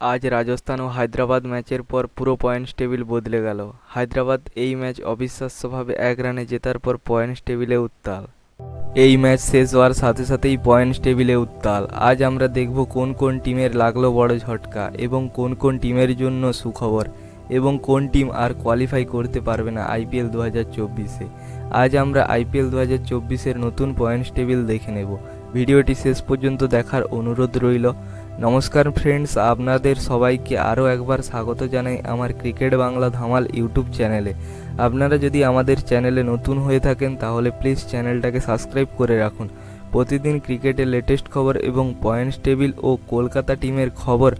আজ রাজস্থান ও হায়দ্রাবাদ ম্যাচের পর পুরো পয়েন্টস টেবিল বদলে গেল। হায়দ্রাবাদ এই ম্যাচ অবিশ্বাস্যভাবে 1 রানে জেতার পর পয়েন্টস টেবিলে উত্তাল। এই ম্যাচ শেষ হওয়ার সাথে সাথেই পয়েন্টস টেবিলে উত্তাল। আজ আমরা দেখব কোন কোন টিমের লাগলো বড় ঝটকা এবং কোন কোন টিমের জন্য সুখবর এবং কোন টিম আর কোয়ালিফাই করতে পারবে না আইপিএল 2024-এ। আজ আমরা আইপিএল 2024-এর নতুন পয়েন্টস টেবিল দেখে নেব। ভিডিওটি শেষ পর্যন্ত দেখার অনুরোধ রইল। নমস্কার ফ্রেন্ডস, আপনাদের সবাইকে আরও একবার স্বাগত জানাই আমার ক্রিকেট বাংলা ধামাল ইউটিউব চ্যানেলে। আপনারা যদি আমাদের চ্যানেলে নতুন হয়ে থাকেন তাহলে প্লিজ চ্যানেলটাকে সাবস্ক্রাইব করে রাখুন প্রতিদিন ক্রিকেটের লেটেস্ট খবর এবং পয়েন্টস টেবিল ও কলকাতা টিমের খবর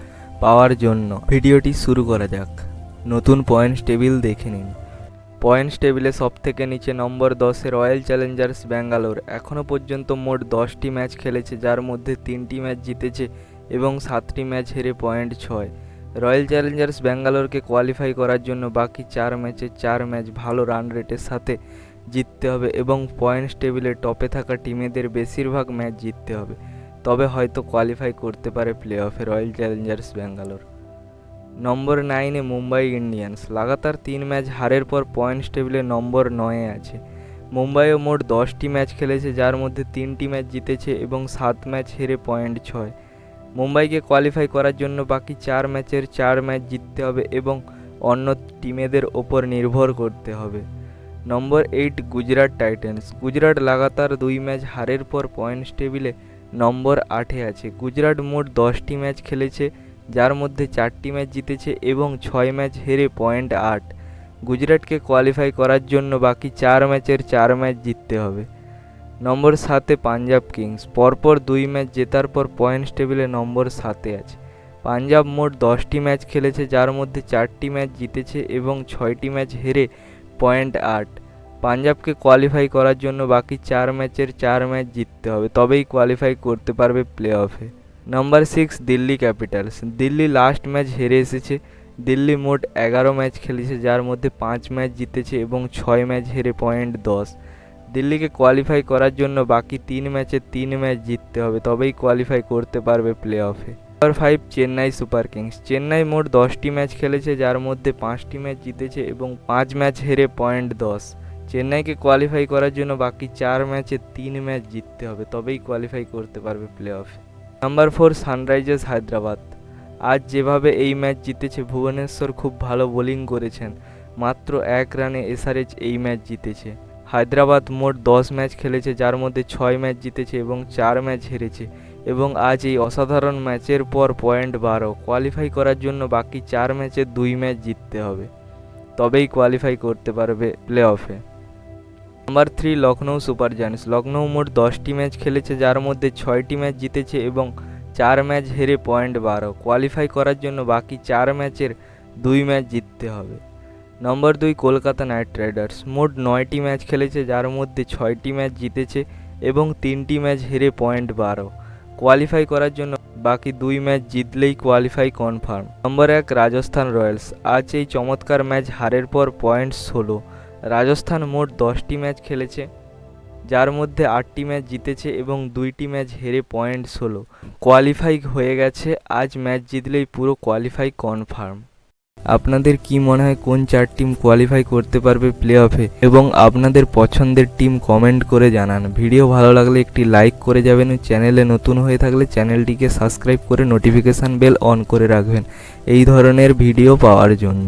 পাওয়ার জন্য। ভিডিওটি শুরু করা যাক। নতুন পয়েন্টস টেবিল দেখে নিন। পয়েন্টস টেবিলে সবথেকে নিচে নম্বর 10-এ রয়্যাল চ্যালেঞ্জার্স ব্যাঙ্গালোর। এখনও পর্যন্ত মোট 10টি ম্যাচ খেলেছে, যার মধ্যে 3টি ম্যাচ জিতেছে এবং 7টি ম্যাচ হেরে পয়েন্ট 6। রয়্যাল চ্যালেঞ্জার্স ব্যাঙ্গালোরকে কোয়ালিফাই করার জন্য বাকি 4 ম্যাচে 4 ম্যাচ ভালো রান রেটের সাথে জিততে হবে এবং পয়েন্টস টেবিলে টপে থাকা টিমেদের বেশিরভাগ ম্যাচ জিততে হবে, তবে হয়তো কোয়ালিফাই করতে পারে প্লে অফে রয়্যাল চ্যালেঞ্জার্স ব্যাঙ্গালোর। নম্বর 9-এ মুম্বাই ইন্ডিয়ান্স। লাগাতার 3 ম্যাচ হারের পর পয়েন্টস টেবিলে নম্বর 9-এ আছে। মুম্বাইও মোট 10টি ম্যাচ খেলেছে, যার মধ্যে 3টি ম্যাচ জিতেছে এবং 7 ম্যাচ হেরে পয়েন্ট 6। মুম্বাইকে কোয়ালিফাই করার জন্য বাকি 4 ম্যাচের 4 ম্যাচ জিততে হবে এবং অন্য টিমেদের ওপর নির্ভর করতে হবে। নম্বর 8 গুজরাট টাইটান্স। গুজরাট লাগাতার 2 ম্যাচ হারের পর পয়েন্টস টেবিলে নম্বর 8-এ আছে। গুজরাট মোট 10টি ম্যাচ খেলেছে, যার মধ্যে 4টি ম্যাচ জিতেছে এবং 6 ম্যাচ হেরে পয়েন্ট 8। গুজরাটকে কোয়ালিফাই করার জন্য বাকি 4 ম্যাচের 4 ম্যাচ জিততে হবে। নম্বর 7-এ পাঞ্জাব কিংস। পরপর 2 ম্যাচ জেতার পর পয়েন্টস টেবিলে নম্বর 7-এ আছে। পাঞ্জাব মোট 10টি ম্যাচ খেলেছে, যার মধ্যে 4টি ম্যাচ জিতেছে এবং 6টি ম্যাচ হেরে পয়েন্ট 8। পাঞ্জাবকে কোয়ালিফাই করার জন্য বাকি 4 ম্যাচের 4 ম্যাচ জিততে হবে, তবেই কোয়ালিফাই করতে পারবে প্লে অফে। নম্বর 6 Delhi Capitals. Delhi last match হেরে এসেছে। দিল্লি মোট 11 ম্যাচ খেলেছে, যার মধ্যে 5 ম্যাচ জিতেছে এবং 6 ম্যাচ হেরে পয়েন্ট 10। দিল্লিকে কোয়ালিফাই করার জন্য বাকি 3 ম্যাচে 3 ম্যাচ জিততে হবে, তবেই কোয়ালিফাই করতে পারবে প্লে অফে। নম্বর 5 চেন্নাই সুপার কিংস। চেন্নাই মোট 10টি ম্যাচ খেলেছে, যার মধ্যে 5টি ম্যাচ জিতেছে এবং 5 ম্যাচ হেরে পয়েন্ট 10। চেন্নাইকে কোয়ালিফাই করার জন্য বাকি 4 ম্যাচে 3 ম্যাচ জিততে হবে, তবেই কোয়ালিফাই করতে পারবে প্লে অফে। নম্বর 4 সানরাইজার্স হায়দ্রাবাদ। আজ যেভাবে এই ম্যাচ জিতেছে, ভুবনেশ্বর খুব ভালো বোলিং করেছেন। মাত্র 1 রানে এসআরএচ এই ম্যাচ জিতেছে। হায়দ্রাবাদ মোট 10 ম্যাচ খেলেছে, যার মধ্যে 6 ম্যাচ জিতেছে এবং 4 ম্যাচ হেরেছে এবং আজ এই অসাধারণ ম্যাচের পর পয়েন্ট 12। কোয়ালিফাই করার জন্য বাকি 4 ম্যাচে 2 ম্যাচ জিততে হবে, তবেই কোয়ালিফাই করতে পারবে প্লে অফে। নম্বর 3 লখনৌ সুপার জায়ান্টস। লখনৌ মোট 10টি ম্যাচ খেলেছে, যার মধ্যে 6টি ম্যাচ জিতেছে এবং 4 ম্যাচ হেরে পয়েন্ট 12। কোয়ালিফাই করার জন্য বাকি 4 ম্যাচের 2 ম্যাচ জিততে হবে। নম্বর 2 কলকাতা নাইট রাইডার্স। মোট 9টি ম্যাচ খেলেছে, যার মধ্যে 6টি ম্যাচ জিতেছে এবং 3টি ম্যাচ হেরে পয়েন্ট 12। কোয়ালিফাই করার জন্য বাকি 2 ম্যাচ জিতলেই কোয়ালিফাই কনফার্ম। নম্বর 1 রাজস্থান রয়্যালস। আজ এই চমৎকার ম্যাচ হারের পর পয়েন্ট 16। রাজস্থান মোট 10টি ম্যাচ খেলেছে, যার মধ্যে 8টি ম্যাচ জিতেছে এবং 2টি ম্যাচ হেরে পয়েন্ট 16। কোয়ালিফাই হয়ে গেছে। আজ ম্যাচ জিতলেই পুরো কোয়ালিফাই কনফার্ম। আপনাদের কি মনে হয় কোন 4 টিম কোয়ালিফাই করতে পারবে প্লে অফে এবং আপনাদের পছন্দের টিম কমেন্ট করে জানান। ভিডিও ভালো লাগলে একটি লাইক করে যাবেন। চ্যানেলে নতুন হয়ে থাকলে চ্যানেলটিকে সাবস্ক্রাইব করে নোটিফিকেশান বেল অন করে রাখবেন এই ধরনের ভিডিও পাওয়ার জন্য।